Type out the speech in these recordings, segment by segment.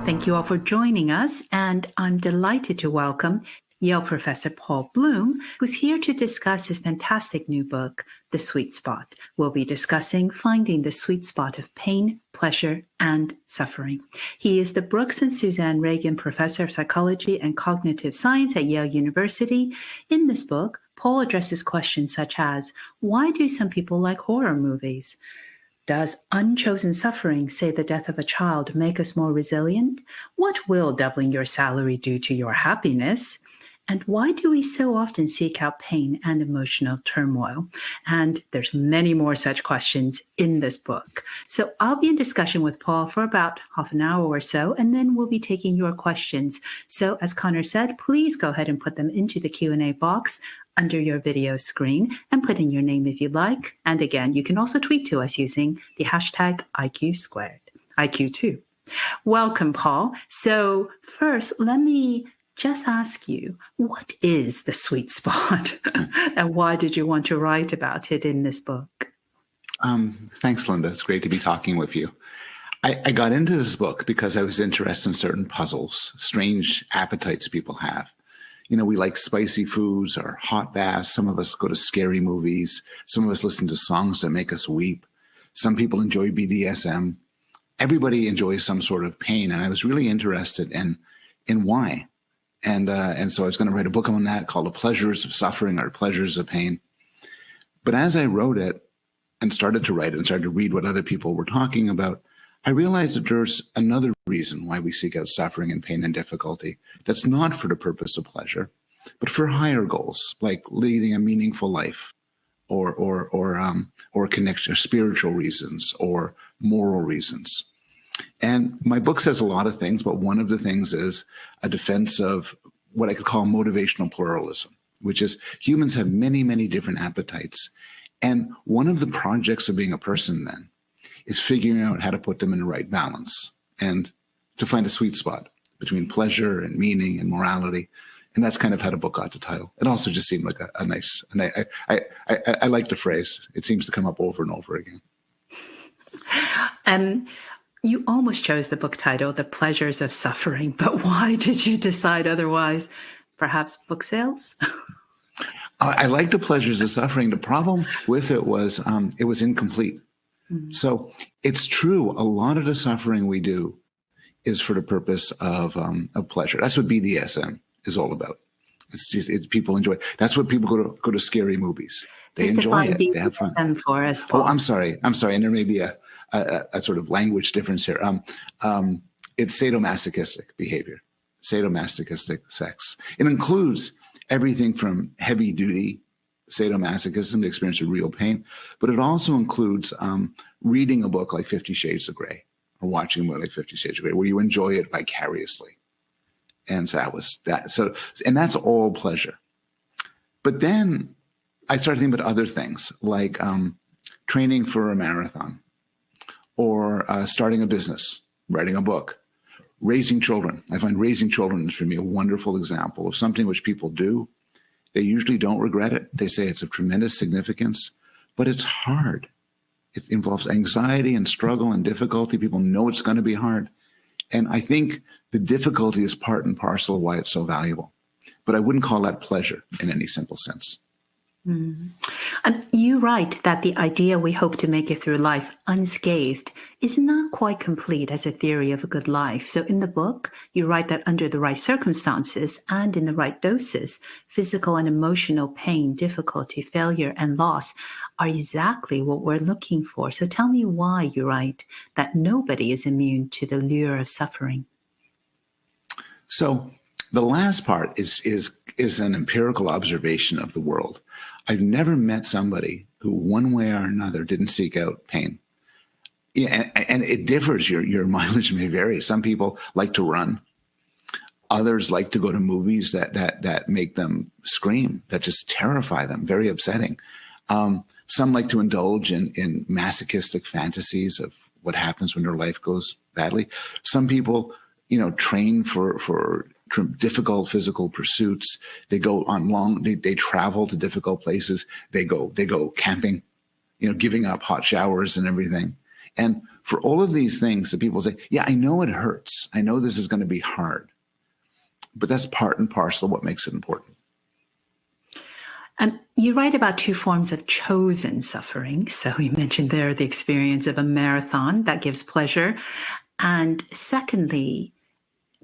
Thank you all for joining us, and I'm delighted to welcome Yale Professor Paul Bloom, who's here to discuss his fantastic new book, The Sweet Spot. We'll be discussing finding the sweet spot of pain, pleasure, and suffering. He is the Brooks and Suzanne Reagan Professor of Psychology and Cognitive Science at Yale University. In this book, Paul addresses questions such as, why do some people like horror movies? Does unchosen suffering, say the death of a child, make us more resilient? What will doubling your salary do to your happiness? And why do we so often seek out pain and emotional turmoil? And there's many more such questions in this book. So I'll be in discussion with Paul for about half an hour or so, and then we'll be taking your questions. So as Connor said, please go ahead and put them into the Q&A box under your video screen and put in your name if you like. And again, you can also tweet to us using the hashtag IQ2. Welcome, Paul. So first, let me just ask you, what is the sweet spot and why did you want to write about it in this book? Thanks, Linda. It's great to be talking with you. I got into this book because I was interested in certain puzzles, strange appetites people have. You know, we like spicy foods or hot baths. Some of us go to scary movies. Some of us listen to songs that make us weep. Some people enjoy BDSM. Everybody enjoys some sort of pain. And I was really interested in why. And so I was going to write a book on that called The Pleasures of Suffering or Pleasures of Pain. But as I wrote it and started to write it and started to read what other people were talking about, I realized that there's another reason why we seek out suffering and pain and difficulty that's not for the purpose of pleasure, but for higher goals, like leading a meaningful life or connection, or spiritual reasons or moral reasons. And my book says a lot of things, but one of the things is a defense of what I could call motivational pluralism, which is humans have many, many different appetites. And one of the projects of being a person then is figuring out how to put them in the right balance and to find a sweet spot between pleasure and meaning and morality. And that's kind of how the book got the title. It also just seemed like a nice, and I like the phrase. It seems to come up over and over again. You almost chose the book title, The Pleasures of Suffering, but why did you decide otherwise? Perhaps book sales? I like The Pleasures of Suffering. The problem with it was incomplete. Mm-hmm. So it's true. A lot of the suffering we do is for the purpose of pleasure. That's what BDSM is all about. It's people enjoy it. That's what people go to scary movies. They enjoy it. They have fun. For us, Paul. Oh, I'm sorry. And there may be a sort of language difference here. It's sadomasochistic behavior, sadomasochistic sex. It includes everything from heavy duty sadomasochism, the experience of real pain, but it also includes reading a book like 50 Shades of Grey or watching a movie like 50 Shades of Grey, where you enjoy it vicariously. And so that was that. So, and that's all pleasure. But then I started thinking about other things like training for a marathon or starting a business, writing a book, raising children. I find raising children is for me a wonderful example of something which people do. They usually don't regret it. They say it's of tremendous significance, but it's hard. It involves anxiety and struggle and difficulty. People know it's going to be hard. And I think the difficulty is part and parcel of why it's so valuable. But I wouldn't call that pleasure in any simple sense. Mm. And you write that the idea we hope to make it through life unscathed is not quite complete as a theory of a good life. So in the book, you write that under the right circumstances and in the right doses, physical and emotional pain, difficulty, failure, and loss are exactly what we're looking for. So tell me why you write that nobody is immune to the lure of suffering. So the last part is an empirical observation of the world. I've never met somebody who one way or another didn't seek out pain. Yeah, and it differs. Your mileage may vary. Some people like to run. Others like to go to movies that make them scream, that just terrify them, very upsetting. Some like to indulge in masochistic fantasies of what happens when their life goes badly. Some people, train for difficult physical pursuits. They go on they travel to difficult places. They go camping, giving up hot showers and everything. And for all of these things that people say, yeah, I know it hurts. I know this is going to be hard, but that's part and parcel of what makes it important. You write about two forms of chosen suffering. So you mentioned there the experience of a marathon that gives pleasure. And secondly,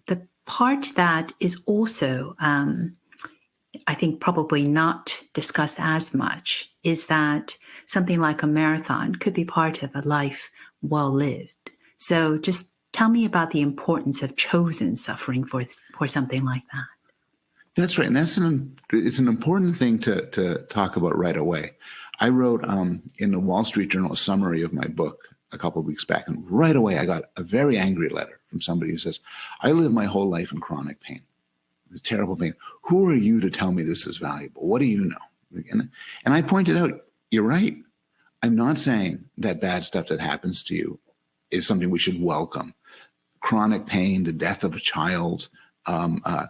the part that is also, I think, probably not discussed as much is that something like a marathon could be part of a life well lived. So just tell me about the importance of chosen suffering for something like that. That's right. And it's an important thing to talk about right away. I wrote in the Wall Street Journal a summary of my book a couple of weeks back. And right away, I got a very angry letter from somebody who says, I lived my whole life in chronic pain, terrible pain. Who are you to tell me this is valuable? What do you know? And I pointed out, you're right. I'm not saying that bad stuff that happens to you is something we should welcome. Chronic pain, the death of a child, a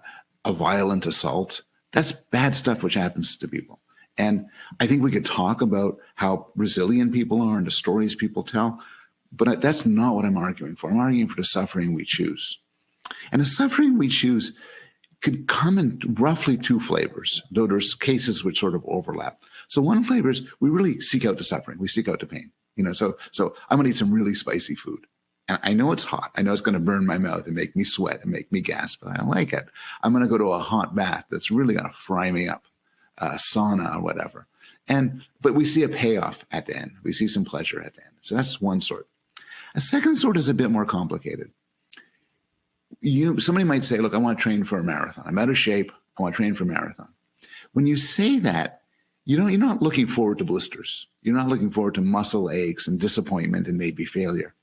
violent assault, that's bad stuff which happens to people. And I think we could talk about how resilient people are and the stories people tell, but that's not what I'm arguing for. I'm arguing for the suffering we choose. And the suffering we choose could come in roughly two flavors, though there's cases which sort of overlap. So one flavor is we really seek out the suffering. We seek out the pain. So I'm going to eat some really spicy food. And I know it's hot. I know it's going to burn my mouth and make me sweat and make me gasp, but I like it. I'm going to go to a hot bath that's really going to fry me up, sauna or whatever. But we see a payoff at the end. We see some pleasure at the end. So that's one sort. A second sort is a bit more complicated. Somebody might say, look, I want to train for a marathon. I'm out of shape. I want to train for a marathon. When you say that, you're not looking forward to blisters. You're not looking forward to muscle aches and disappointment and maybe failure.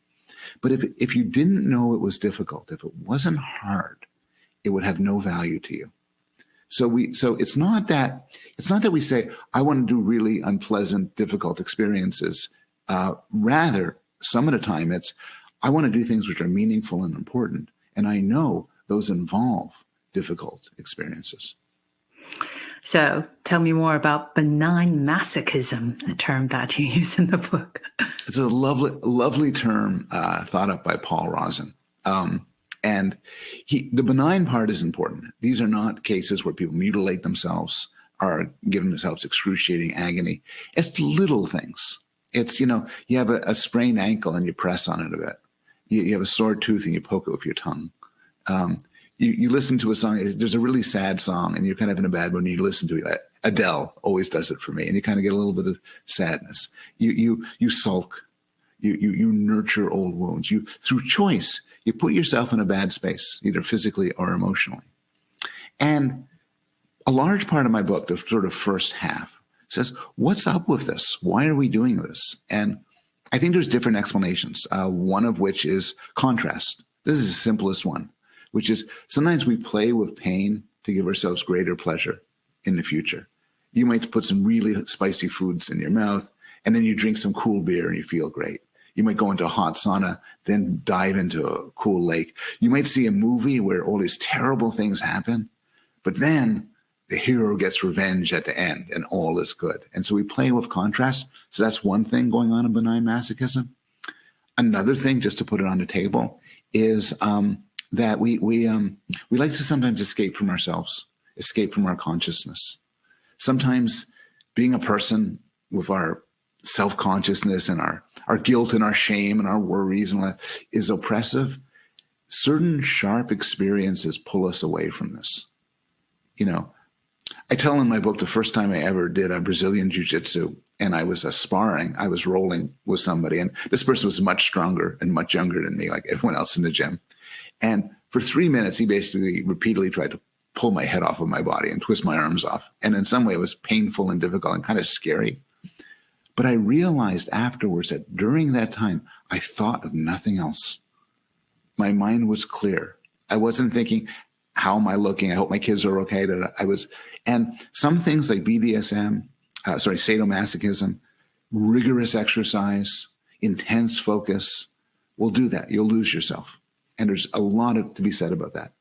But if you didn't know it was difficult, if it wasn't hard, it would have no value to you. So it's not that we say, I want to do really unpleasant, difficult experiences. Rather, some of the time it's, I want to do things which are meaningful and important. And I know those involve difficult experiences. So tell me more about benign masochism, a term that you use in the book. It's a lovely term thought up by Paul Rosen. And the benign part is important. These are not cases where people mutilate themselves or give themselves excruciating agony. It's little things. It's, you have a sprained ankle and you press on it a bit. You have a sore tooth and you poke it with your tongue. You listen to a song, there's a really sad song and you're kind of in a bad mood and you listen to it. Adele always does it for me. And you kind of get a little bit of sadness. You sulk. You nurture old wounds. Through choice, you put yourself in a bad space, either physically or emotionally. And a large part of my book, the sort of first half, says, what's up with this? Why are we doing this? And I think there's different explanations, one of which is contrast. This is the simplest one, which is sometimes we play with pain to give ourselves greater pleasure in the future. You might put some really spicy foods in your mouth, and then you drink some cool beer and you feel great. You might go into a hot sauna, then dive into a cool lake. You might see a movie where all these terrible things happen, but then the hero gets revenge at the end and all is good. And so we play with contrast. So that's one thing going on in benign masochism. Another thing, just to put it on the table, is that we like to sometimes escape from ourselves, escape from our consciousness. Sometimes being a person with our self-consciousness and our guilt and our shame and our worries and all that is oppressive. Certain sharp experiences pull us away from this. I tell in my book the first time I ever did a Brazilian jiu-jitsu and I was sparring, I was rolling with somebody and this person was much stronger and much younger than me, like everyone else in the gym. And for 3 minutes, he basically repeatedly tried to pull my head off of my body and twist my arms off. And in some way it was painful and difficult and kind of scary. But I realized afterwards that during that time, I thought of nothing else. My mind was clear. I wasn't thinking, how am I looking? I hope my kids are okay. And some things like BDSM, sadomasochism, rigorous exercise, intense focus will do that. You'll lose yourself. And there's a lot to be said about that.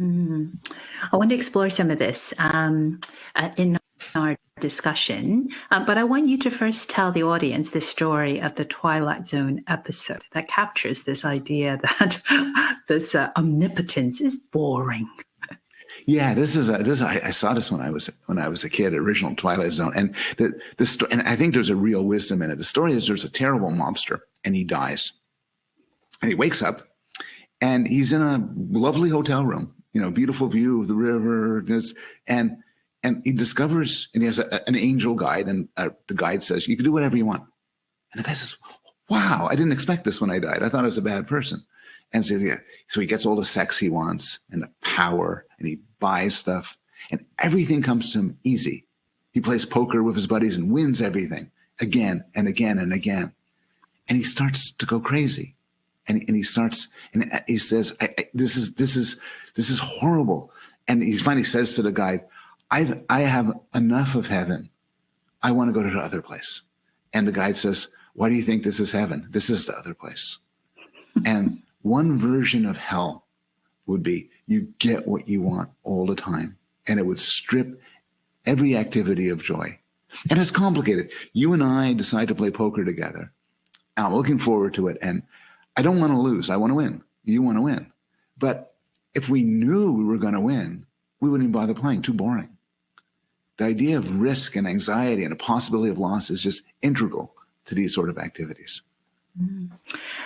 I want to explore some of this in our discussion, but I want you to first tell the audience the story of the Twilight Zone episode that captures this idea that this omnipotence is boring. Yeah, I saw this when I was a kid, original Twilight Zone, and and I think there's a real wisdom in it. The story is there's a terrible mobster and he dies, and he wakes up and he's in a lovely hotel room, beautiful view of the river, and he discovers, and he has an angel guide, and the guide says, you can do whatever you want. And the guy says, wow, I didn't expect this when I died. I thought I was a bad person. And says, yeah. So he gets all the sex he wants and the power, and he buys stuff, and everything comes to him easy. He plays poker with his buddies and wins everything again and again and again. And he starts to go crazy. And he says, this is horrible. And he finally says to the guide, I have enough of heaven. I want to go to the other place. And the guide says, why do you think this is heaven? This is the other place. And one version of hell would be you get what you want all the time. And it would strip every activity of joy. And it's complicated. You and I decide to play poker together. I'm looking forward to it. And I don't want to lose. I want to win. You want to win. But if we knew we were going to win, we wouldn't even bother playing. Too boring. The idea of risk and anxiety and a possibility of loss is just integral to these sort of activities.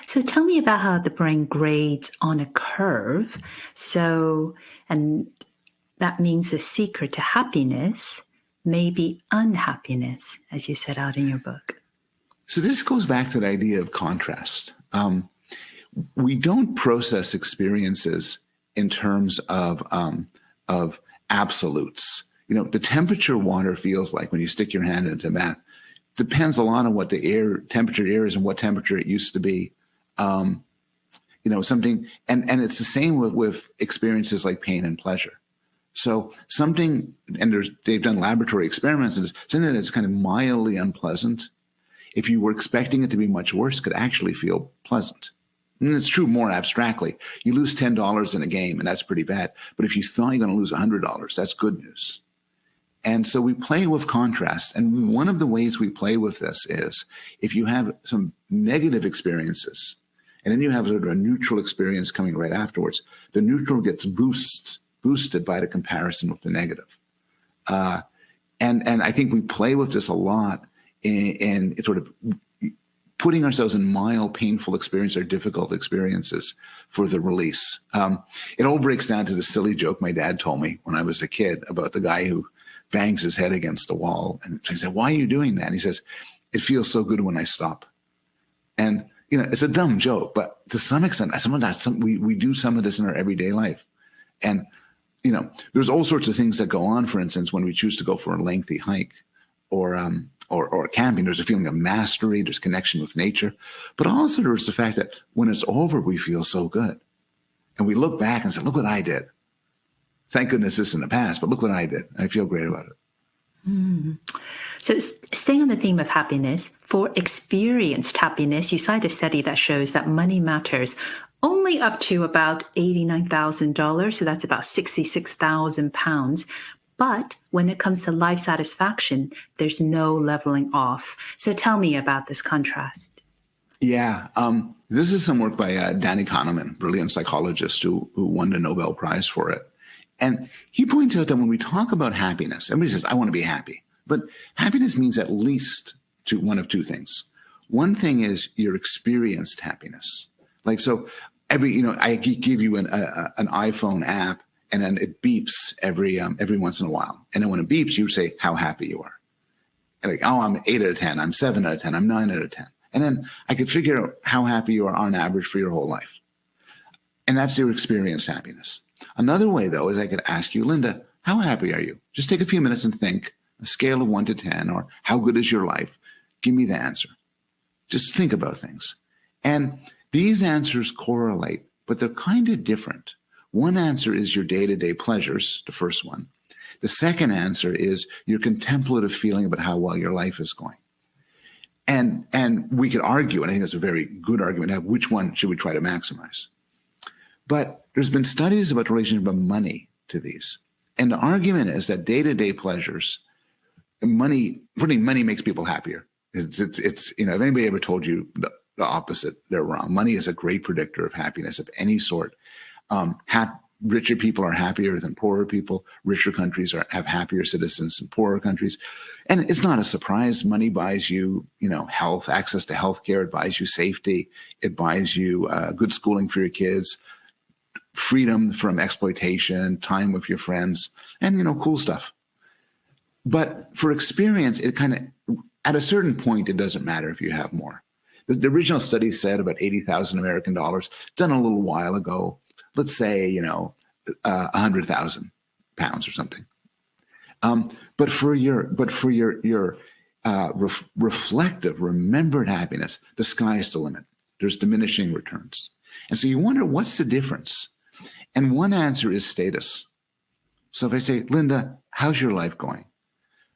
So tell me about how the brain grades on a curve. And that means the secret to happiness may be unhappiness, as you set out in your book. So this goes back to the idea of contrast. We don't process experiences in terms of absolutes. The temperature water feels like when you stick your hand into bath depends a lot on what the temperature air is and what temperature it used to be. Something, and it's the same with experiences like pain and pleasure. So something, and they've done laboratory experiments, and something that's kind of mildly unpleasant, if you were expecting it to be much worse, could actually feel pleasant. And it's true more abstractly. You lose $10 in a game, and that's pretty bad. But if you thought you're going to lose $100, that's good news. And so we play with contrast. And one of the ways we play with this is if you have some negative experiences, and then you have sort of a neutral experience coming right afterwards, the neutral gets boosted by the comparison with the negative. And I think we play with this a lot in sort of putting ourselves in mild, painful experience or difficult experiences for the release. It all breaks down to the silly joke my dad told me when I was a kid about the guy who bangs his head against the wall. And I said, why are you doing that? And he says, it feels so good when I stop. And, it's a dumb joke, but to some extent, we do some of this in our everyday life. And, there's all sorts of things that go on, for instance, when we choose to go for a lengthy hike or camping, there's a feeling of mastery, there's connection with nature. But also there's the fact that when it's over, we feel so good. And we look back and say, look what I did. Thank goodness this is in the past, but look what I did. I feel great about it. So staying on the theme of happiness, for experienced happiness, you cite a study that shows that money matters only up to about $89,000. So that's about 66,000 pounds. But when it comes to life satisfaction, there's no leveling off. So tell me about this contrast. Yeah. This is some work by Danny Kahneman, brilliant psychologist who won the Nobel Prize for it. And he points out that when we talk about happiness, everybody says, I want to be happy. But happiness means at least one of two things. One thing is your experienced happiness. Like, so I give you an iPhone app, and then it beeps every once in a while. And then when it beeps, you say how happy you are. And like, I'm 8 out of 10, I'm 7 out of 10, I'm 9 out of 10. And then I could figure out how happy you are on average for your whole life. And that's your experienced happiness. Another way, though, is I could ask you, Linda, how happy are you? Just take a few minutes and think, a scale of 1 to 10, or how good is your life? Give me the answer. Just think about things. And these answers correlate, but they're kind of different. One answer is your day-to-day pleasures, the first one. The second answer is your contemplative feeling about how well your life is going. And we could argue, and I think it's a very good argument to have, which one should we try to maximize? But there's been studies about the relationship of money to these. And the argument is that day-to-day pleasures, money makes people happier. It's if anybody ever told you the opposite, they're wrong. Money is a great predictor of happiness of any sort. Richer people are happier than poorer people. Richer countries have happier citizens than poorer countries. And it's not a surprise. Money buys you, health, access to health care. It buys you safety. It buys you good schooling for your kids, freedom from exploitation, time with your friends, and, cool stuff. But for experience, it at a certain point, it doesn't matter if you have more. The original study said about 80,000 American dollars. It's done a little while ago. Let's say, 100,000 pounds or something. But for your reflective, remembered happiness, the sky is the limit. There's diminishing returns. And so you wonder, what's the difference? And one answer is status. So if I say, Linda, how's your life going?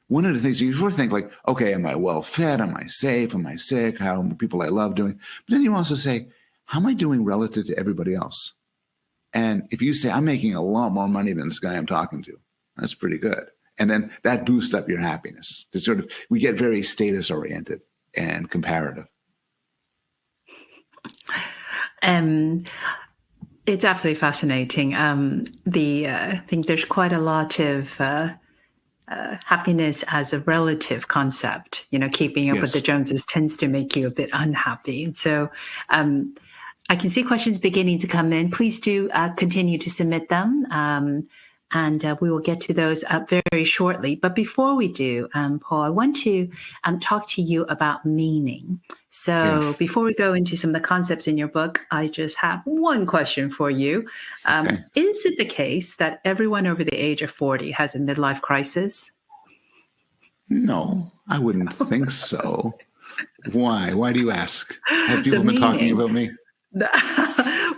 One of the things you sort of think like, okay, am I well fed? Am I safe? Am I sick? How are people I love doing? But then you also say, how am I doing relative to everybody else? And if you say, I'm making a lot more money than this guy I'm talking to, that's pretty good. And then that boosts up your happiness. We get very status oriented and comparative. It's absolutely fascinating. I think there's quite a lot of happiness as a relative concept. Keeping up with the Joneses tends to make you a bit unhappy. And so I can see questions beginning to come in. Please do continue to submit them, and we will get to those very shortly. But before we do, Paul, I want to talk to you about meaning. So before we go into some of the concepts in your book, I just have one question for you. Is it the case that everyone over the age of 40 has a midlife crisis? No, I wouldn't think so. Why? Why do you ask? Have people been talking about me?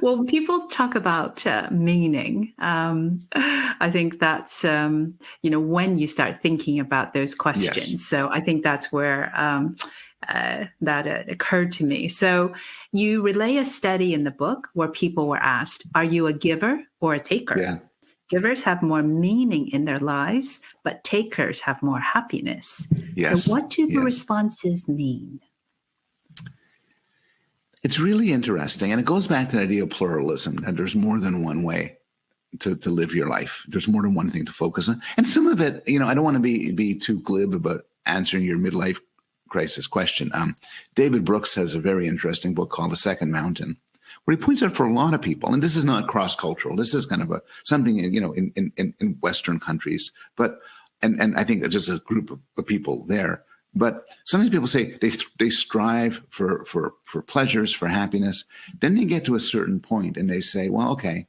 Well, when people talk about meaning, I think that's, when you start thinking about those questions. Yes. So I think that's where that occurred to me. So you relay a study in the book where people were asked, are you a giver or a taker? Yeah. Givers have more meaning in their lives, but takers have more happiness. Yes. So what do the responses mean? It's really interesting. And it goes back to the idea of pluralism, that there's more than one way to live your life. There's more than one thing to focus on. And some of it, I don't want to be too glib about answering your midlife crisis question. David Brooks has a very interesting book called The Second Mountain, where he points out for a lot of people, and this is not cross-cultural, this is kind of something, in Western countries, but, and I think it's just a group of people there. But sometimes people say they strive for pleasures, for happiness. Then they get to a certain point and they say, well, okay,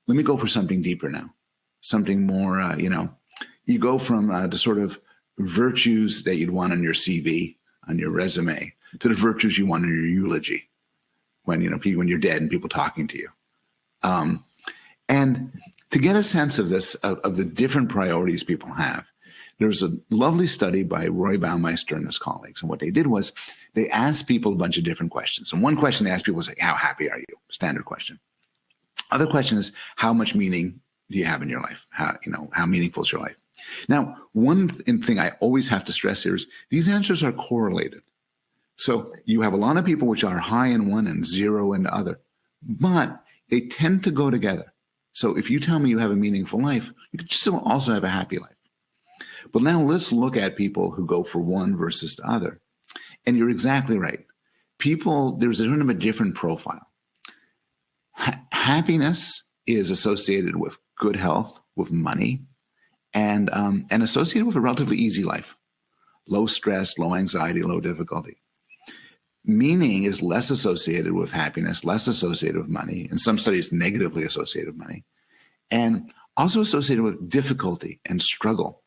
let me go for something deeper now, something more, you go from the sort of virtues that you'd want on your CV, on your resume, to the virtues you want in your eulogy when you're dead and people talking to you. And to get a sense of this, of the different priorities people have, there's a lovely study by Roy Baumeister and his colleagues. And what they did was they asked people a bunch of different questions. And one question they asked people was like, how happy are you? Standard question. Other question is, how much meaning do you have in your life? How meaningful is your life? Now, one thing I always have to stress here is these answers are correlated. So you have a lot of people which are high in one and zero in the other, but they tend to go together. So if you tell me you have a meaningful life, you could still also have a happy life. But now let's look at people who go for one versus the other. And you're exactly right. There's a different profile. Happiness is associated with good health, with money, and associated with a relatively easy life. Low stress, low anxiety, low difficulty. Meaning is less associated with happiness, less associated with money. In some studies, negatively associated with money. And also associated with difficulty and struggle.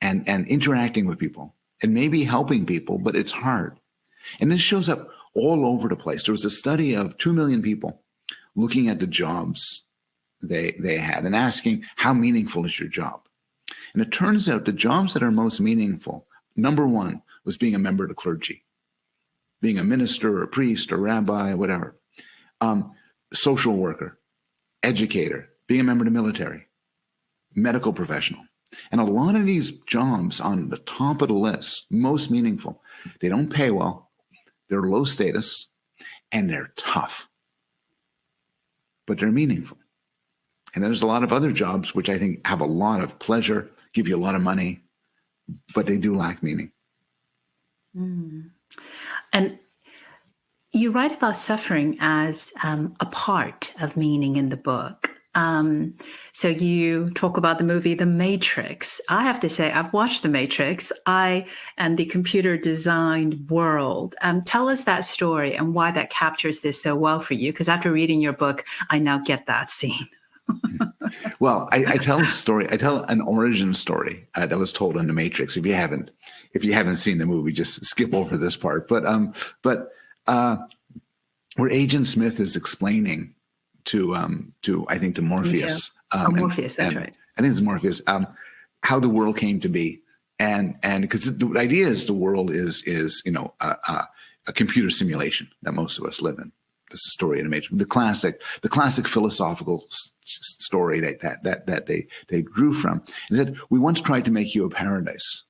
And interacting with people and maybe helping people, but it's hard. And this shows up all over the place. There was a study of 2 million people looking at the jobs they had and asking, how meaningful is your job? And it turns out the jobs that are most meaningful, number one was being a member of the clergy, being a minister or a priest or rabbi, whatever, social worker, educator, being a member of the military, medical professional. And a lot of these jobs on the top of the list, most meaningful, they don't pay well, they're low status, and they're tough, but they're meaningful. And there's a lot of other jobs which I think have a lot of pleasure, give you a lot of money, but they do lack meaning. Mm. And you write about suffering as a part of meaning in the book. So you talk about the movie The Matrix. I have to say, I've watched The Matrix. And the computer designed world. Tell us that story and why that captures this so well for you. Because after reading your book, I now get that scene. Well, I tell a story. I tell an origin story that was told in The Matrix. If you haven't seen the movie, just skip over this part. But where Agent Smith is explaining to Morpheus. Yeah. Morpheus, that's right. I think it's Morpheus. How the world came to be, and because the idea is the world is a computer simulation that most of us live in. This is the story of the Matrix, the classic philosophical story that they drew from. And said, we once tried to make you a paradise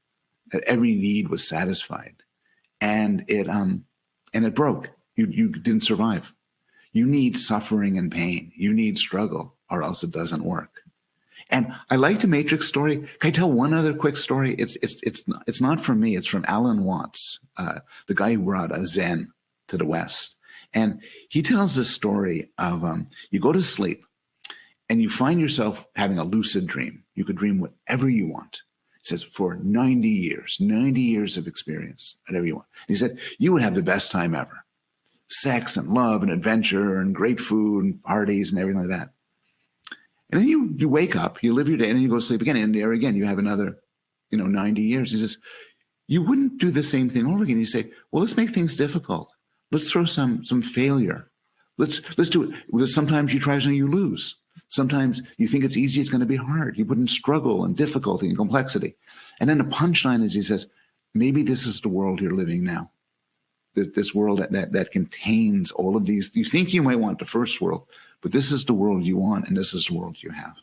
that every need was satisfied, and it broke. You didn't survive. You need suffering and pain. You need struggle, or else it doesn't work. And I like the Matrix story. Can I tell one other quick story? It's not from me. It's from Alan Watts, the guy who brought Zen to the West. And he tells this story of you go to sleep and you find yourself having a lucid dream. You could dream whatever you want. He says for 90 years of experience, whatever you want. And he said, you would have the best time ever. Sex and love and adventure and great food and parties and everything like that. And then you wake up, you live your day, and then you go to sleep again. And there again, you have another, 90 years. He says, you wouldn't do the same thing over again. You say, well, let's make things difficult. Let's throw some failure. Let's do it. Because sometimes you try something, you lose. Sometimes you think it's easy, it's going to be hard. You put in struggle and difficulty and complexity. And then the punchline is he says, maybe this is the world you're living now. This world that contains all of these. You think you might want the first world, but this is the world you want, and this is the world you have.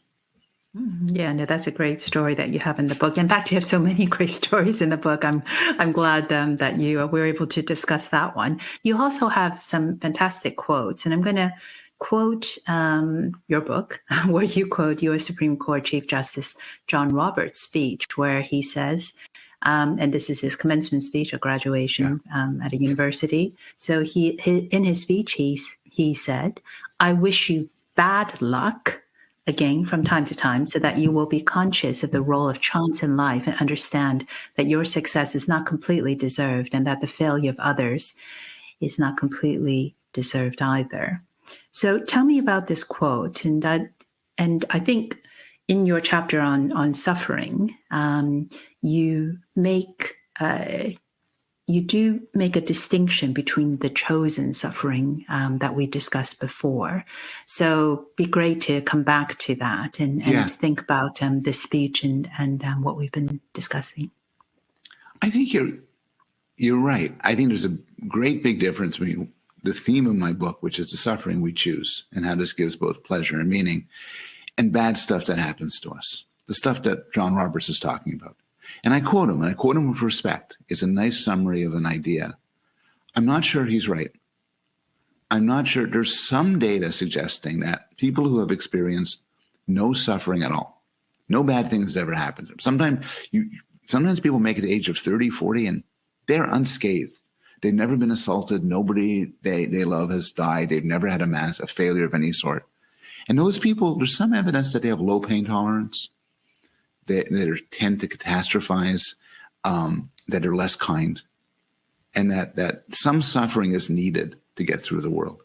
Yeah, no, that's a great story that you have in the book. In fact, you have so many great stories in the book. I'm glad that you were able to discuss that one. You also have some fantastic quotes, and I'm going to quote your book, where you quote U.S. Supreme Court Chief Justice John Roberts' speech, where he says, and this is his commencement speech at graduation at a university. So in his speech, he said, "I wish you bad luck again from time to time, so that you will be conscious of the role of chance in life and understand that your success is not completely deserved and that the failure of others is not completely deserved either." So tell me about this quote. And I think in your chapter on suffering, you do make a distinction between the chosen suffering that we discussed before. So be great to come back to that and think about this speech and what we've been discussing. I think you're right. I think there's a great big difference between the theme of my book, which is the suffering we choose and how this gives both pleasure and meaning, and bad stuff that happens to us, the stuff that John Roberts is talking about. And I quote him with respect. It's a nice summary of an idea. I'm not sure he's right. I'm not sure. There's some data suggesting that people who have experienced no suffering at all, no bad things ever happened to them. Sometimes people make it to the age of 30, 40, and they're unscathed. They've never been assaulted. Nobody they love has died. They've never had a failure of any sort. And those people, there's some evidence that they have low pain tolerance. They tend to catastrophize, that they're less kind, and that some suffering is needed to get through the world.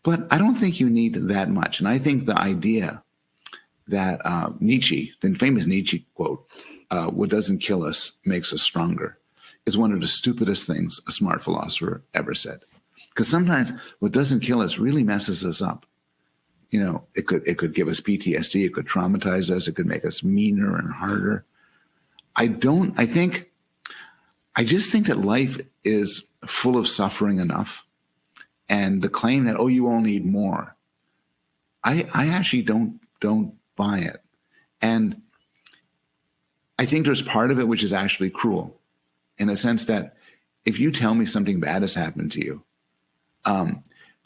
But I don't think you need that much. And I think the idea that Nietzsche, the famous Nietzsche quote, what doesn't kill us makes us stronger, is one of the stupidest things a smart philosopher ever said. Because sometimes what doesn't kill us really messes us up. It could give us PTSD, it could traumatize us, it could make us meaner and harder. I just think that life is full of suffering enough. And the claim that, you all need more, I actually don't buy it. And I think there's part of it which is actually cruel, in a sense that if you tell me something bad has happened to you, I'm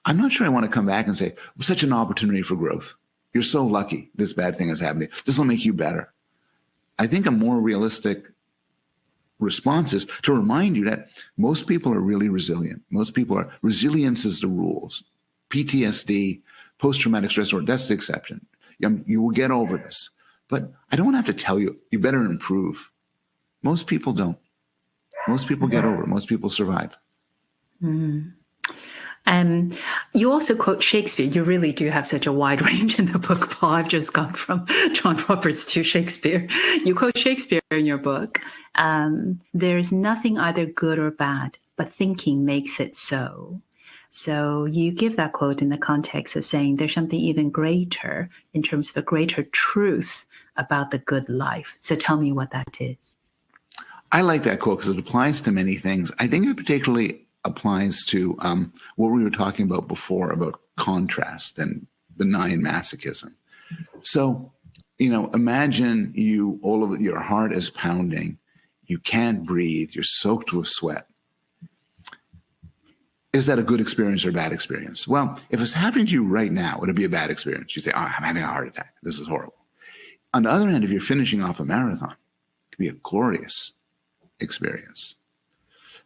not sure I want to come back and say, well, such an opportunity for growth. You're so lucky this bad thing has happened to you. This will make you better. I think a more realistic response is to remind you that most people are really resilient. Resilience is the rules. PTSD, post-traumatic stress disorder, that's the exception. You will get over this. But I don't have to tell you, you better improve. Most people don't. Most people get over it. Most people survive. Mm. You also quote Shakespeare. You really do have such a wide range in the book, Paul. I've just gone from John Roberts to Shakespeare. You quote Shakespeare in your book. There's nothing either good or bad, but thinking makes it so. So you give that quote in the context of saying there's something even greater in terms of a greater truth about the good life. So tell me what that is. I like that quote because it applies to many things. I think it particularly applies to what we were talking about before about contrast and benign masochism. So, imagine your heart is pounding, you can't breathe, you're soaked with sweat. Is that a good experience or a bad experience? Well, if it's happening to you right now, it'd be a bad experience. You'd say, oh, I'm having a heart attack. This is horrible. On the other hand, if you're finishing off a marathon, it could be a glorious experience.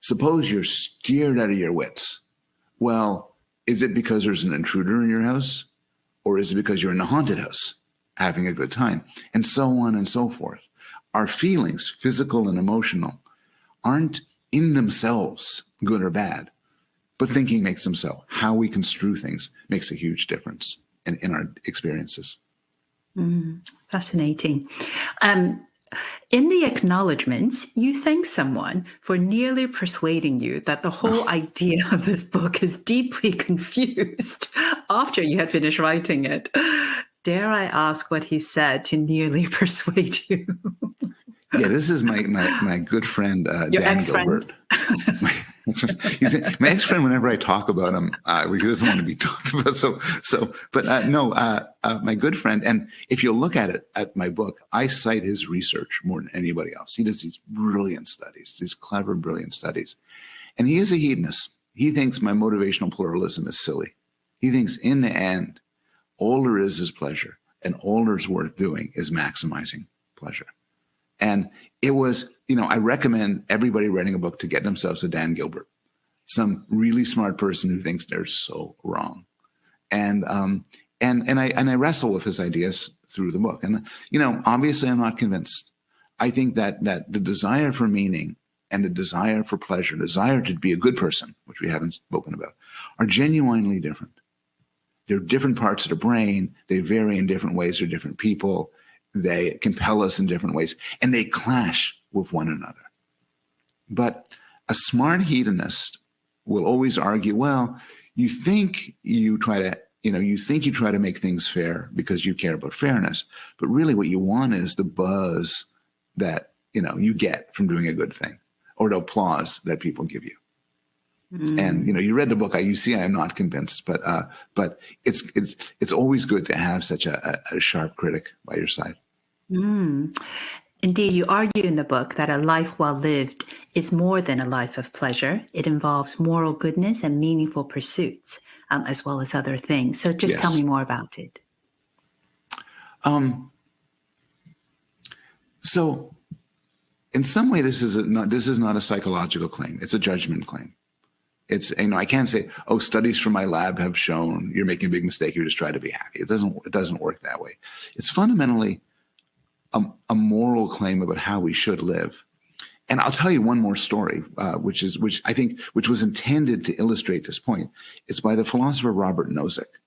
Suppose you're scared out of your wits. Well, is it because there's an intruder in your house? Or is it because you're in a haunted house having a good time? And so on and so forth. Our feelings, physical and emotional, aren't in themselves good or bad, but thinking makes them so. How we construe things makes a huge difference in our experiences. Fascinating. In the acknowledgements, you thank someone for nearly persuading you that the whole idea of this book is deeply confused after you had finished writing it. Dare I ask what he said to nearly persuade you? Yeah, this is my good friend, Your Dan ex-friend? Gilbert. My ex-friend, whenever I talk about him, he doesn't want to be talked about. My good friend, and if you look at my book, I cite his research more than anybody else. He does these brilliant studies, these clever, brilliant studies. And he is a hedonist. He thinks my motivational pluralism is silly. He thinks in the end, all there is pleasure, and all there's worth doing is maximizing pleasure. And it was, I recommend everybody writing a book to get themselves a Dan Gilbert, some really smart person who thinks they're so wrong. And I wrestle with his ideas through the book. And, obviously I'm not convinced. I think that the desire for meaning and the desire for pleasure, desire to be a good person, which we haven't spoken about, are genuinely different. They're different parts of the brain. They vary in different ways for different people. They compel us in different ways, and they clash with one another. But a smart hedonist will always argue, well, you think you try to make things fair because you care about fairness, but really what you want is the buzz that, you get from doing a good thing, or the applause that people give you. And you read the book. You see, I am not convinced, but it's always good to have such a sharp critic by your side. Indeed, you argue in the book that a life well lived is more than a life of pleasure. It involves moral goodness and meaningful pursuits, as well as other things. So, just tell me more about it. So, in some way, this is not a psychological claim. It's a judgment claim. It's, I can't say, oh, studies from my lab have shown you're making a big mistake. You're just trying to be happy. It doesn't work that way. It's fundamentally a moral claim about how we should live. And I'll tell you one more story, which was intended to illustrate this point. It's by the philosopher Robert Nozick.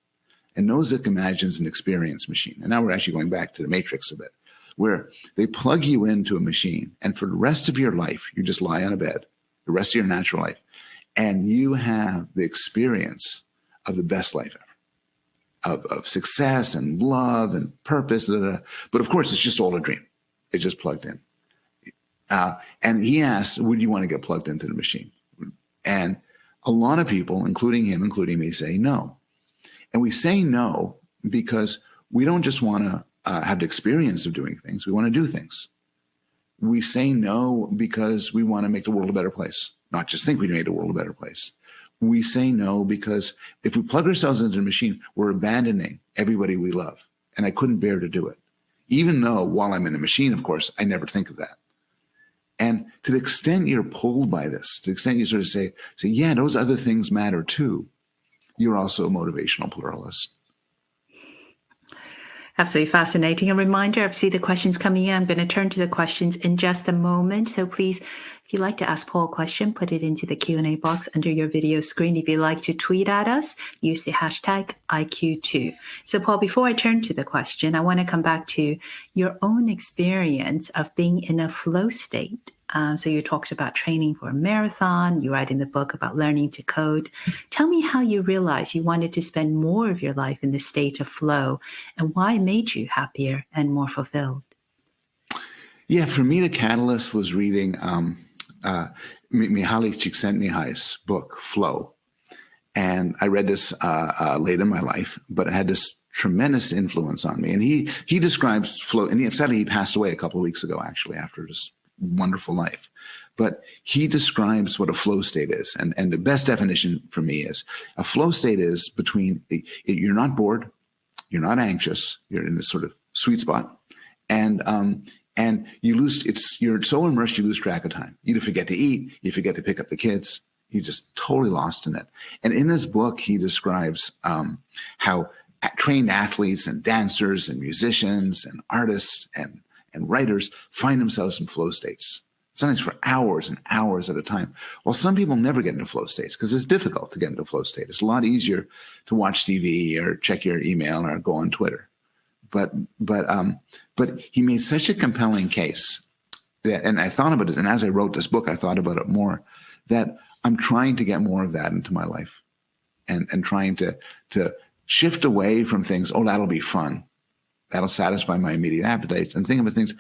And Nozick imagines an experience machine. And now we're actually going back to the Matrix a bit, where they plug you into a machine, and for the rest of your life, you just lie on a bed, the rest of your natural life. And you have the experience of the best life ever, of success and love and purpose. But of course, it's just all a dream. It's just plugged in. And he asks, would you want to get plugged into the machine? And a lot of people, including him, including me, say no. And we say no because we don't just want to have the experience of doing things. We want to do things. we say no because we want to make the world a better place, not just think we made the world a better place. We say no because if we plug ourselves into the machine, we're abandoning everybody we love. And I couldn't bear to do it. Even though while I'm in the machine, of course, I never think of that. And to the extent you're pulled by this, to the extent you sort of say, yeah, those other things matter too, you're also a motivational pluralist. Absolutely fascinating. A reminder, I see the questions coming in. I'm going to turn to the questions in just a moment. So please, if you'd like to ask Paul a question, put it into the Q&A box under your video screen. If you'd like to tweet at us, use the hashtag IQ2. So Paul, before I turn to the question, I want to come back to your own experience of being in a flow state. So you talked about training for a marathon. You write in the book about learning to code. Tell me how you realized you wanted to spend more of your life in the state of flow and why it made you happier and more fulfilled. Yeah, for me, the catalyst was reading Mihaly Csikszentmihalyi's book, Flow. And I read this late in my life, but it had this tremendous influence on me. And he describes flow, and sadly he passed away a couple of weeks ago, actually, after this wonderful life. But he describes what a flow state is. And the best definition for me is a flow state is between, you're not bored, you're not anxious, you're in this sort of sweet spot. And you're so immersed, you lose track of time. You forget to eat, you forget to pick up the kids, you're just totally lost in it. And in this book, he describes how trained athletes and dancers and musicians and artists and writers find themselves in flow states, sometimes for hours and hours at a time. Well, some people never get into flow states because it's difficult to get into flow state. It's a lot easier to watch TV or check your email or go on Twitter. But he made such a compelling case that, and I thought about it, and as I wrote this book, I thought about it more, that I'm trying to get more of that into my life and trying to shift away from things, oh, that'll be fun. That'll satisfy my immediate appetites, and think about things.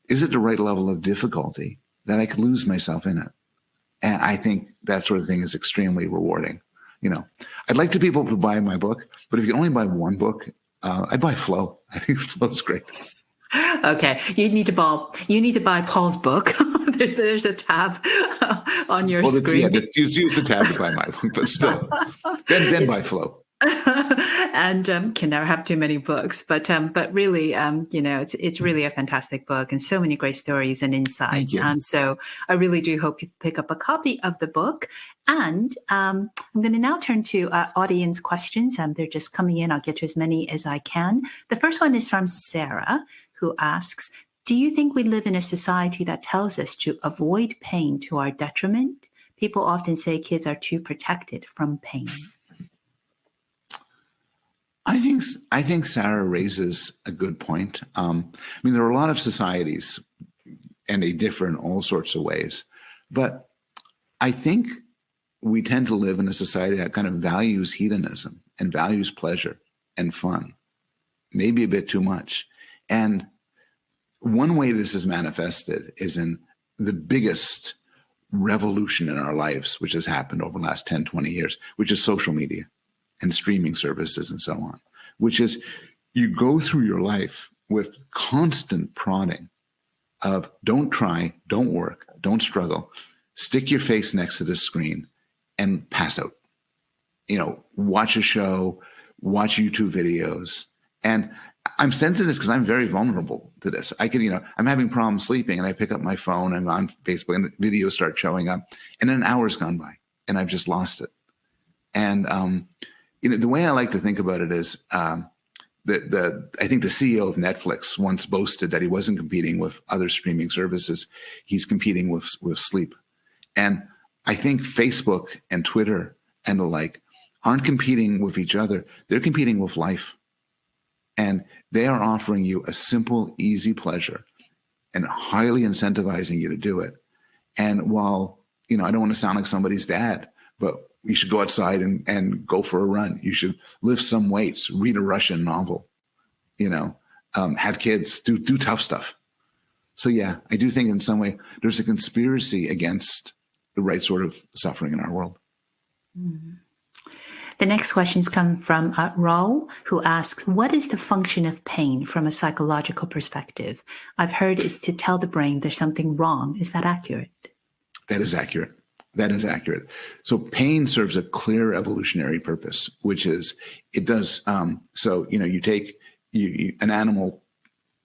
Is it the right level of difficulty that I could lose myself in it? And I think that sort of thing is extremely rewarding. You know, I'd like to people to buy my book, but if you only buy one book, I'd buy Flow. I think Flow's great. Okay, you need to buy Paul's book. There's a tab on your screen. Yeah, use the tab to buy my book, but still, then buy Flow. And can never have too many books, but really, it's really a fantastic book and so many great stories and insights. So I really do hope you pick up a copy of the book. And I'm going to now turn to audience questions. They're just coming in. I'll get to as many as I can. The first one is from Sarah, who asks, do you think we live in a society that tells us to avoid pain to our detriment? People often say kids are too protected from pain. I think Sarah raises a good point. There are a lot of societies, and they differ in all sorts of ways. But I think we tend to live in a society that kind of values hedonism and values pleasure and fun, maybe a bit too much. And one way this is manifested is in the biggest revolution in our lives, which has happened over the last 10, 20 years, which is social media and streaming services and so on, which is you go through your life with constant prodding of don't try, don't work, don't struggle, stick your face next to the screen and pass out. Watch a show, watch YouTube videos. And I'm sensing this because I'm very vulnerable to this. I'm having problems sleeping and I pick up my phone and on Facebook and videos start showing up and then an hour's gone by and I've just lost it. And, the way I like to think about it is I think the CEO of Netflix once boasted that he wasn't competing with other streaming services. He's competing with sleep. And I think Facebook and Twitter and the like aren't competing with each other. They're competing with life. And they are offering you a simple, easy pleasure and highly incentivizing you to do it. And while, I don't want to sound like somebody's dad, but you should go outside and go for a run. You should lift some weights, read a Russian novel, have kids, do tough stuff. So yeah, I do think in some way there's a conspiracy against the right sort of suffering in our world. Mm-hmm. The next questions come from Raul, who asks, what is the function of pain from a psychological perspective? I've heard it's to tell the brain there's something wrong. Is that accurate? That is accurate. That is accurate. So pain serves a clear evolutionary purpose, which is it does. You take an animal,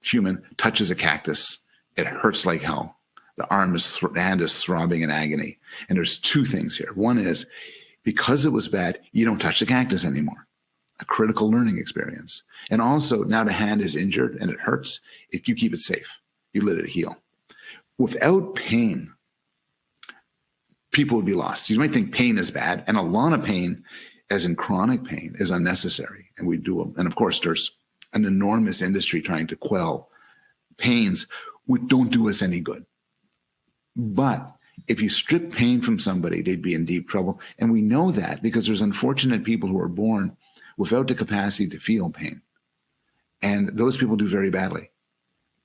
human, touches a cactus. It hurts like hell. The hand is throbbing in agony. And there's two things here. One is, because it was bad, you don't touch the cactus anymore. A critical learning experience. And also, now the hand is injured and it hurts, you keep it safe. You let it heal. Without pain, people would be lost. You might think pain is bad, and a lot of pain, as in chronic pain, is unnecessary. And of course, there's an enormous industry trying to quell pains which don't do us any good. But if you strip pain from somebody, they'd be in deep trouble. And we know that because there's unfortunate people who are born without the capacity to feel pain. And those people do very badly.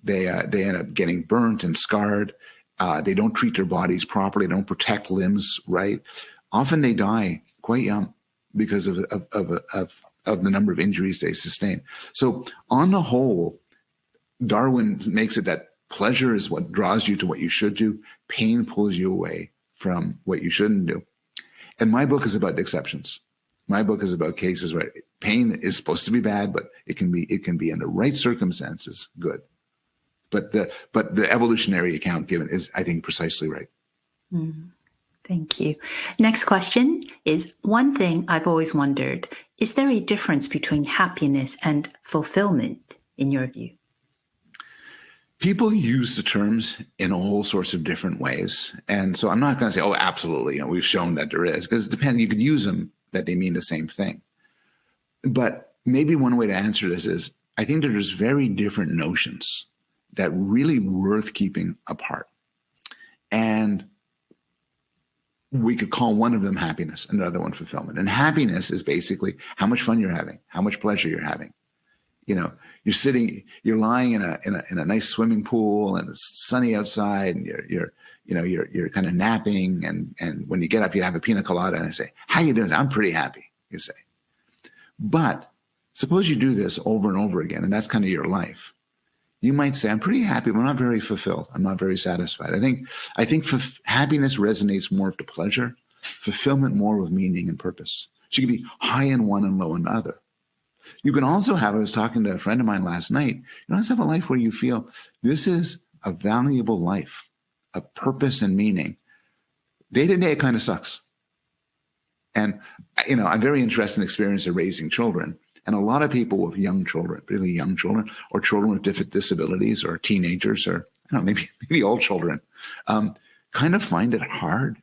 They end up getting burnt and scarred. They don't treat their bodies properly. They don't protect limbs right. Often they die quite young because of the number of injuries they sustain. So on the whole, Darwin makes it that pleasure is what draws you to what you should do. Pain pulls you away from what you shouldn't do. And my book is about the exceptions. My book is about cases where pain is supposed to be bad, but it can be in the right circumstances good. But the evolutionary account given is, I think, precisely right. Thank you. Next question is, one thing I've always wondered, is there a difference between happiness and fulfillment in your view? People use the terms in all sorts of different ways. And so I'm not going to say, oh, absolutely, we've shown that there is, because it depends. You could use them that they mean the same thing. But maybe one way to answer this is, I think that there's very different notions that really worth keeping apart. And we could call one of them happiness, and another one fulfillment. And happiness is basically how much fun you're having, how much pleasure you're having. You're lying in a nice swimming pool, and it's sunny outside, and you're kind of napping, and when you get up, you have a pina colada, and I say, how you doing? I'm pretty happy, you say. But suppose you do this over and over again, and that's kind of your life. You might say, I'm pretty happy, but I'm not very fulfilled. I'm not very satisfied. I think happiness resonates more with the pleasure, fulfillment more with meaning and purpose. So you can be high in one and low in the other. You can also have, I was talking to a friend of mine last night, you can also have a life where you feel this is a valuable life, a purpose and meaning. Day to day, it kind of sucks. And, I'm very interested in the experience of raising children. And a lot of people with young children, really young children, or children with different disabilities, or teenagers, or maybe old children, kind of find it hard.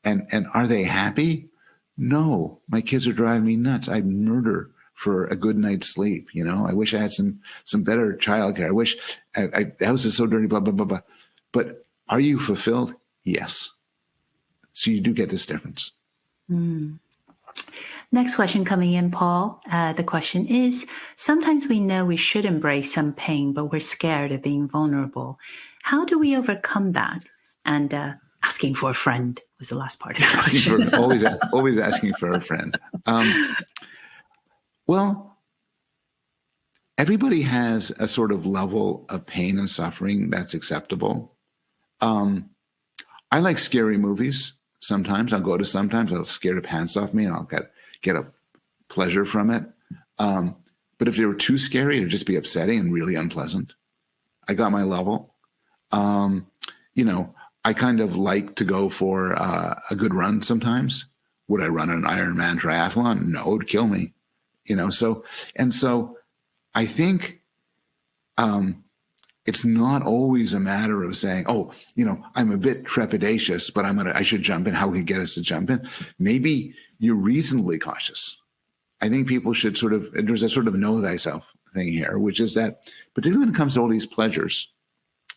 And are they happy? No, my kids are driving me nuts. I'd murder for a good night's sleep. I wish I had some better childcare. I wish the house is so dirty, blah, blah, blah, blah. But are you fulfilled? Yes. So you do get this difference. Next question coming in, Paul. The question is, sometimes we know we should embrace some pain, but we're scared of being vulnerable. How do we overcome that? And asking for a friend was the last part of the question. Always asking for a friend. Well, everybody has a sort of level of pain and suffering that's acceptable. I like scary movies. Sometimes I'll scare the pants off me, and I'll get a pleasure from it. But if they were too scary, it'd just be upsetting and really unpleasant. I got my level. I kind of like to go for a good run sometimes. Would I run an Ironman triathlon? No, it would kill me. So I think it's not always a matter of saying, oh, I'm a bit trepidatious, but I should jump in. How can we get us to jump in? Maybe you're reasonably cautious. I think people should there's a sort of know thyself thing here, which is that, particularly when it comes to all these pleasures,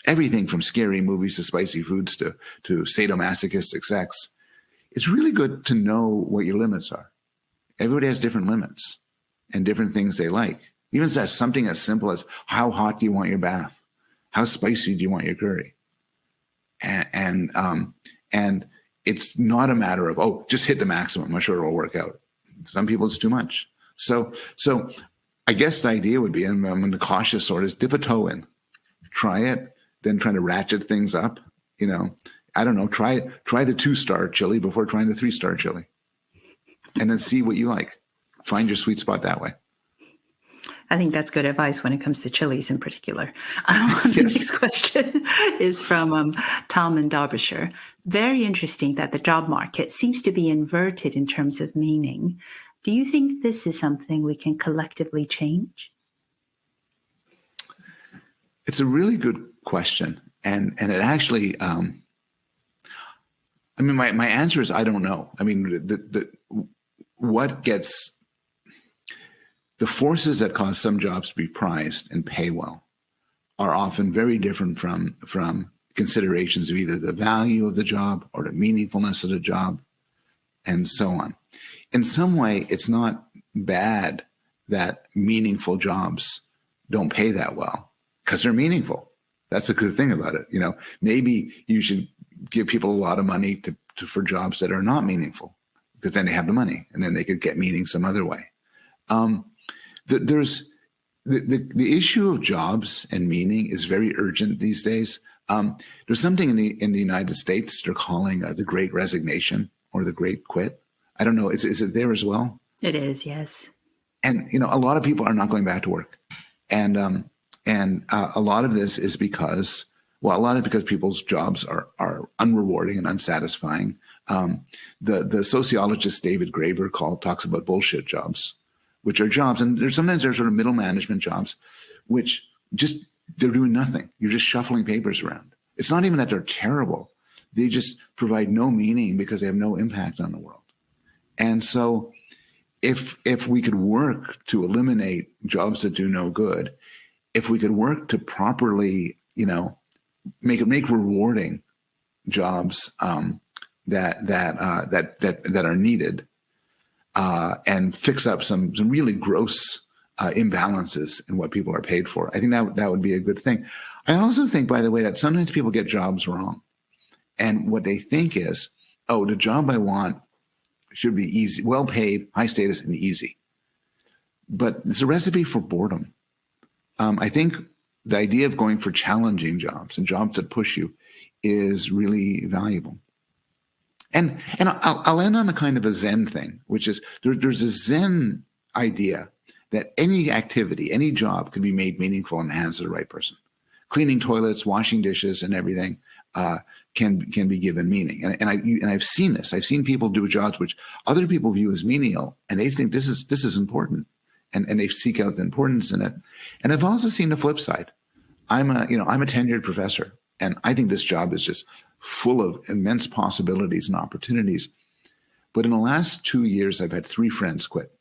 everything from scary movies to spicy foods to sadomasochistic sex, it's really good to know what your limits are. Everybody has different limits and different things they like. Even something as simple as, how hot do you want your bath? How spicy do you want your curry? And it's not a matter of, oh, just hit the maximum, I'm sure it'll work out. Some people it's too much. So I guess the idea would be, and I'm in the cautious sort, is dip a toe in, try it, then try to ratchet things up. I don't know, try the 2-star chili before trying the 3-star chili, and then see what you like. Find your sweet spot that way. I think that's good advice when it comes to chilies in particular. Yes. The next question is from Tom in Derbyshire. Very interesting that the job market seems to be inverted in terms of meaning. Do you think this is something we can collectively change? It's a really good question. And it actually, my answer is I don't know. I mean, the forces that cause some jobs to be prized and pay well are often very different from considerations of either the value of the job or the meaningfulness of the job, and so on. In some way, it's not bad that meaningful jobs don't pay that well because they're meaningful. That's a good thing about it. Maybe you should give people a lot of money for jobs that are not meaningful, because then they have the money and then they could get meaning some other way. There's the issue of jobs and meaning is very urgent these days. There's something in the United States they're calling the Great Resignation or the Great Quit. I don't know. Is it there as well? It is, yes. And a lot of people are not going back to work, and a lot of this is because people's jobs are unrewarding and unsatisfying. The sociologist David Graeber talks about bullshit jobs, which are jobs, and sometimes they're sort of middle management jobs, which just they're doing nothing. You're just shuffling papers around. It's not even that they're terrible. They just provide no meaning because they have no impact on the world. And so if we could work to eliminate jobs that do no good, if we could work to properly, make rewarding jobs that are needed, and fix up some really gross imbalances in what people are paid for, I think that would be a good thing. I also think, by the way, that sometimes people get jobs wrong, and what they think is, oh, the job I want should be easy, well paid, high status, and easy. But it's a recipe for boredom. I think the idea of going for challenging jobs and jobs that push you is really valuable. And I'll end on a kind of a Zen thing, which is there's a Zen idea that any activity, any job can be made meaningful in the hands of the right person. Cleaning toilets, washing dishes, and everything can be given meaning. And I've seen this. I've seen people do jobs which other people view as menial, and they think this is important, and they seek out the importance in it. And I've also seen the flip side. I'm a tenured professor, and I think this job is just full of immense possibilities and opportunities. But in the last 2 years, I've had 3 friends quit,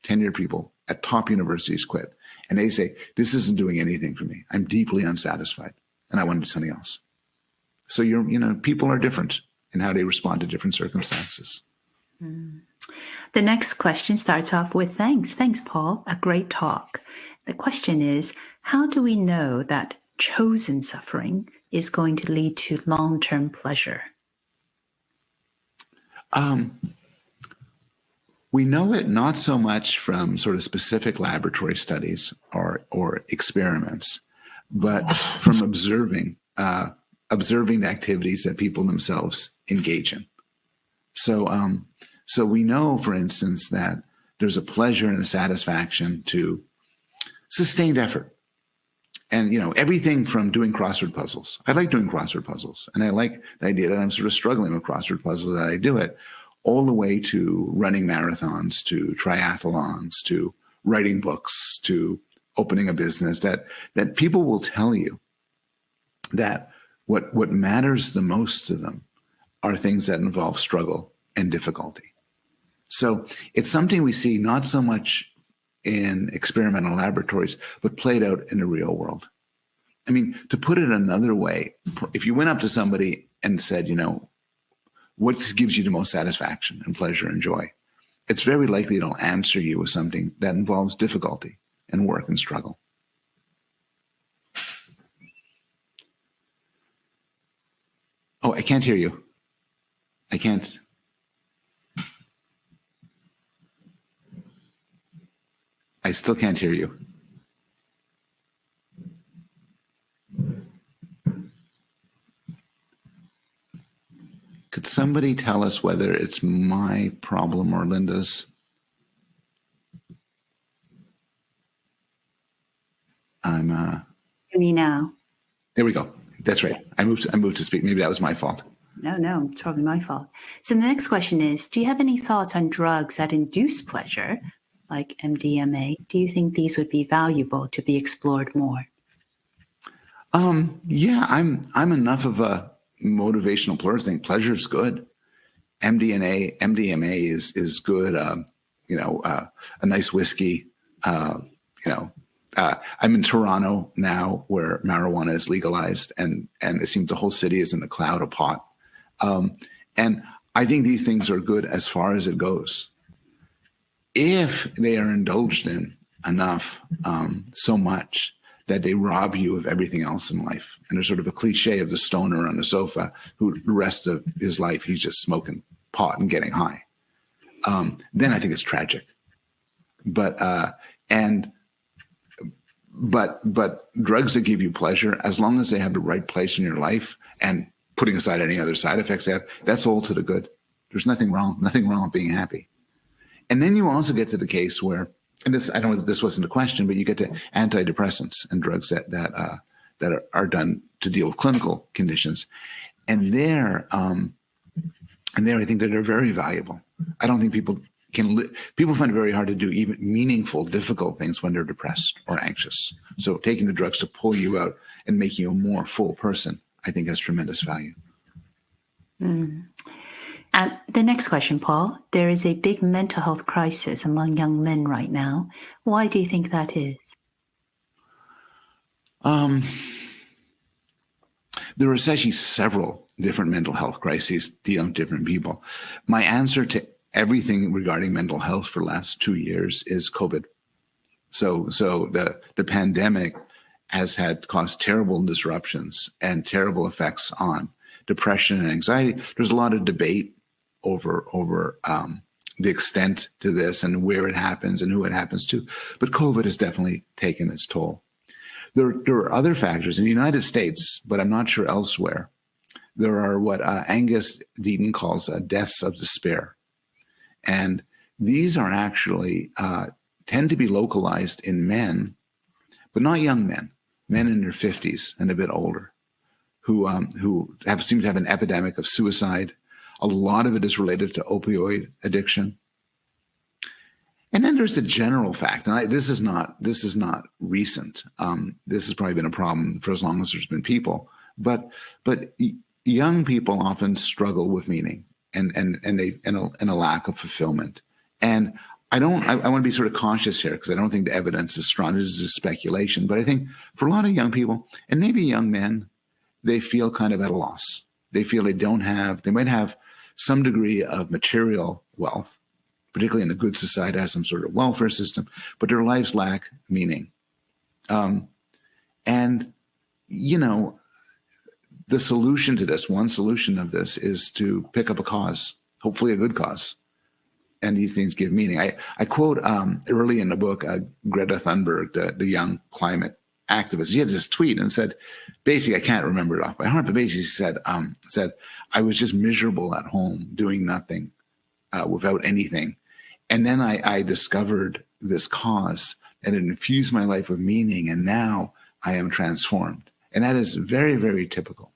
tenured people at top universities quit. And they say, this isn't doing anything for me. I'm deeply unsatisfied, and I want to do something else. So people are different in how they respond to different circumstances. Mm. The next question starts off with thanks. Thanks, Paul. A great talk. The question is, how do we know that chosen suffering is going to lead to long-term pleasure? We know it not so much from sort of specific laboratory studies or experiments, but from observing the activities that people themselves engage in. So we know, for instance, that there's a pleasure and a satisfaction to sustained effort. And, everything from doing crossword puzzles. I like doing crossword puzzles, and I like the idea that I'm sort of struggling with crossword puzzles, that I do it, all the way to running marathons, to triathlons, to writing books, to opening a business, that people will tell you that what matters the most to them are things that involve struggle and difficulty. So it's something we see not so much in experimental laboratories, but played out in the real world. I mean, to put it another way, if you went up to somebody and said, what gives you the most satisfaction and pleasure and joy, it's very likely they'll answer you with something that involves difficulty and work and struggle. Oh, I can't hear you. I can't. I still can't hear you. Could somebody tell us whether it's my problem or Linda's? Hear me now. There we go. That's right. I moved to speak. Maybe that was my fault. No, it's probably my fault. So the next question is, do you have any thoughts on drugs that induce pleasure, like MDMA? Do you think these would be valuable to be explored more? Yeah, I'm enough of a motivational pluralist. I think pleasure is good. MDMA is good. A nice whiskey. I'm in Toronto now, where marijuana is legalized, and it seems the whole city is in a cloud of pot. And I think these things are good as far as it goes, if they are indulged in enough, so much that they rob you of everything else in life. And there's sort of a cliche of the stoner on the sofa who the rest of his life he's just smoking pot and getting high. Then I think it's tragic. But drugs that give you pleasure, as long as they have the right place in your life, and putting aside any other side effects they have, that's all to the good. There's nothing wrong with being happy. And then you also get to the case where, and this, I know this wasn't a question, but you get to antidepressants and drugs that are done to deal with clinical conditions. And there I think that they're very valuable. I don't think people find it very hard to do even meaningful, difficult things when they're depressed or anxious. So taking the drugs to pull you out and make you a more full person, I think has tremendous value. The next question, Paul. There is a big mental health crisis among young men right now. Why do you think that is? There are actually several different mental health crises dealing with different people. My answer to everything regarding mental health for the last 2 years is COVID. So the pandemic has caused terrible disruptions and terrible effects on depression and anxiety. There's a lot of debate over the extent to this and where it happens and who it happens to. But COVID has definitely taken its toll. There are other factors in the United States, but I'm not sure elsewhere. There are what Angus Deaton calls deaths of despair. And these are actually tend to be localized in men, but not young men in their 50s and a bit older, who seem to have an epidemic of suicide. A lot of it is related to opioid addiction. And then there's the general fact, and this is not recent. This has probably been a problem for as long as there's been people. But young people often struggle with meaning and a lack of fulfillment. And I want to be sort of cautious here, because I don't think the evidence is strong. This is just speculation. But I think for a lot of young people, and maybe young men, they feel kind of at a loss. They feel they might have some degree of material wealth, particularly in a good society that has some sort of welfare system, but their lives lack meaning. And, the solution to this, one solution of this, is to pick up a cause, hopefully a good cause. And these things give meaning. I quote early in the book, Greta Thunberg, the young climate activist. She had this tweet and said, basically, I can't remember it off by heart, but basically she said, I was just miserable at home doing nothing, without anything. And then I discovered this cause, and it infused my life with meaning, and now I am transformed. And that is very, very typical.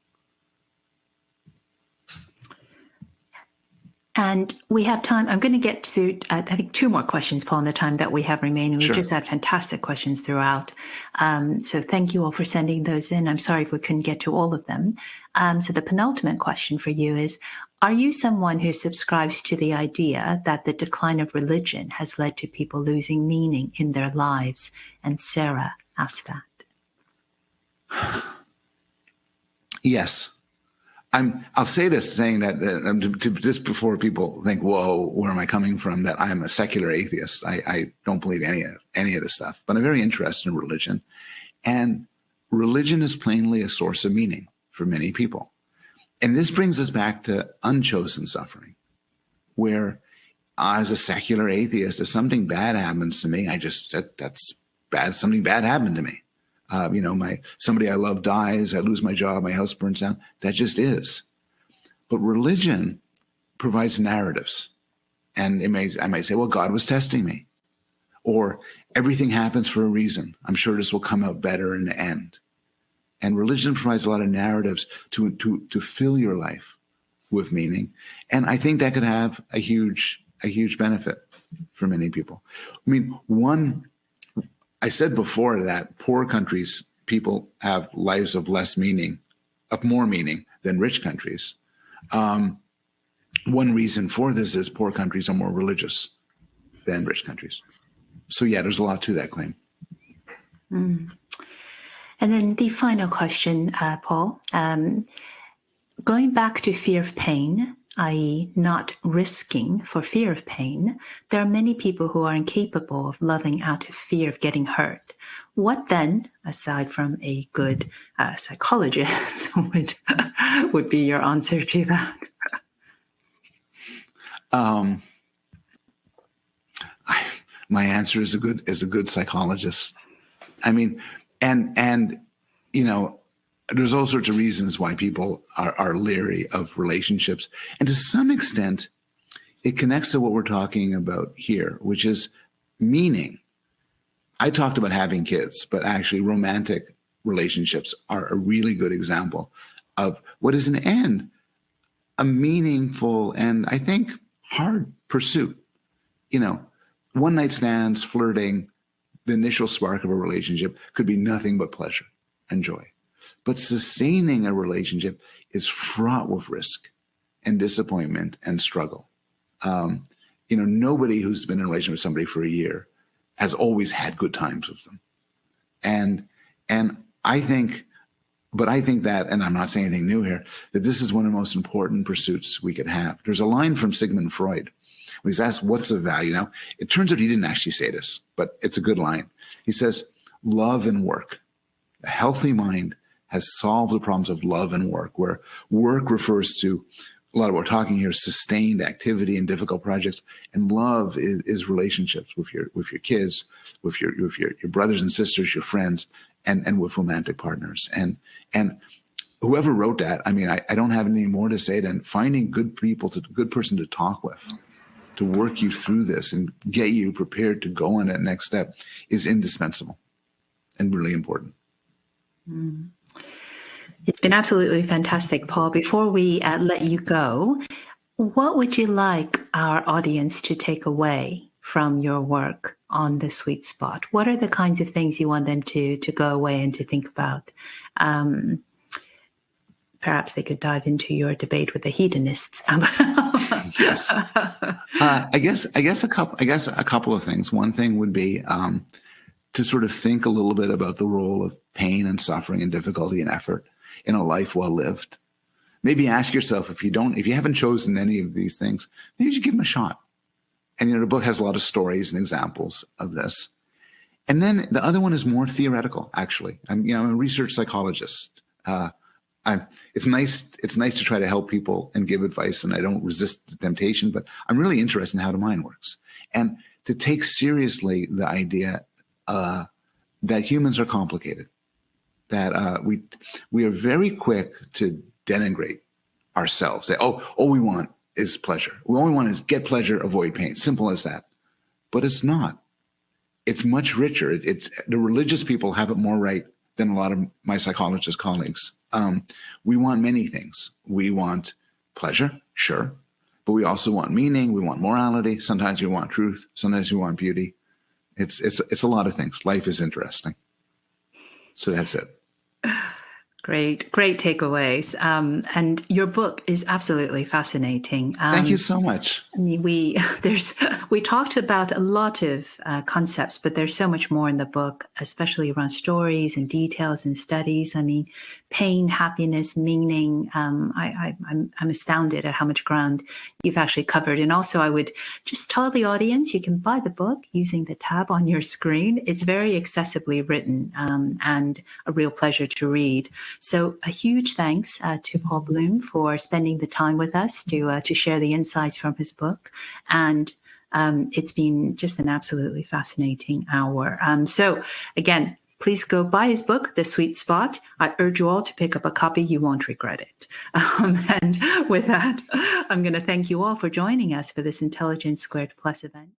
And we have time. I'm going to get to, I think, 2 more questions, Paul, in the time that we have remaining. Sure. We just had fantastic questions throughout. So thank you all for sending those in. I'm sorry if we couldn't get to all of them. So the penultimate question for you is, are you someone who subscribes to the idea that the decline of religion has led to people losing meaning in their lives? And Sarah asked that. Yes. I'll say this, saying that just before people think, whoa, where am I coming from? That I'm a secular atheist. I don't believe any of this stuff, but I'm very interested in religion. And religion is plainly a source of meaning for many people. And this brings us back to unchosen suffering, where as a secular atheist, if something bad happens to me, that's bad. Something bad happened to me. Somebody I love dies, I lose my job, my house burns down. That just is. But religion provides narratives. And I might say, well, God was testing me. Or everything happens for a reason. I'm sure this will come out better in the end. And religion provides a lot of narratives to fill your life with meaning. And I think that could have a huge benefit for many people. I mean, I said before that poor countries, people have lives of more meaning than rich countries. One reason for this is poor countries are more religious than rich countries. So yeah, there's a lot to that claim. Mm. And then the final question, Paul, going back to fear of pain, i.e. not risking for fear of pain, there are many people who are incapable of loving out of fear of getting hurt. What then, aside from a good psychologist, would be your answer to that? My answer is a good psychologist. I mean, and there's all sorts of reasons why people are leery of relationships. And to some extent, it connects to what we're talking about here, which is meaning. I talked about having kids, but actually romantic relationships are a really good example of what is in the end a meaningful and I think hard pursuit. One night stands, flirting, the initial spark of a relationship could be nothing but pleasure and joy. But sustaining a relationship is fraught with risk and disappointment and struggle. Nobody who's been in a relationship with somebody for a year has always had good times with them. And I think that, and I'm not saying anything new here, that this is one of the most important pursuits we could have. There's a line from Sigmund Freud. When he's asked, what's the value? Now, it turns out he didn't actually say this, but it's a good line. He says, love and work. A healthy mind has solved the problems of love and work, where work refers to a lot of what we're talking here, sustained activity and difficult projects, and love is relationships with your kids, with your brothers and sisters, your friends, and with romantic partners. And whoever wrote that, I mean, I don't have anything more to say than finding good person to talk with, to work you through this and get you prepared to go on that next step is indispensable and really important. Mm. It's been absolutely fantastic, Paul. Before we let you go, what would you like our audience to take away from your work on the sweet spot? What are the kinds of things you want them to go away and to think about? Perhaps they could dive into your debate with the hedonists. Yes. I guess a couple of things. One thing would be to sort of think a little bit about the role of pain and suffering and difficulty and effort in a life well lived. Maybe ask yourself, if you haven't chosen any of these things, maybe you should give them a shot. And the book has a lot of stories and examples of this. And then the other one is more theoretical, actually. I'm a research psychologist. It's nice to try to help people and give advice, and I don't resist the temptation, but I'm really interested in how the mind works. And to take seriously the idea that humans are complicated, that we are very quick to denigrate ourselves. Say, all we want is pleasure. We only want is get pleasure, avoid pain. Simple as that. But it's not. It's much richer. It's the religious people have it more right than a lot of my psychologist colleagues. We want many things. We want pleasure, sure, but we also want meaning. We want morality. Sometimes we want truth. Sometimes we want beauty. It's a lot of things. Life is interesting. So that's it. Great takeaways. And your book is absolutely fascinating. Thank you so much. I mean, we talked about a lot of concepts, but there's so much more in the book, especially around stories and details and studies. I mean, pain, happiness, meaning. I'm astounded at how much ground you've actually covered. And also, I would just tell the audience you can buy the book using the tab on your screen. It's very accessibly written and a real pleasure to read. So a huge thanks to Paul Bloom for spending the time with us to share the insights from his book. And It's been just an absolutely fascinating hour. So again, please go buy his book, The Sweet Spot. I urge you all to pick up a copy. You won't regret it. And with that, I'm going to thank you all for joining us for this Intelligence Squared Plus event.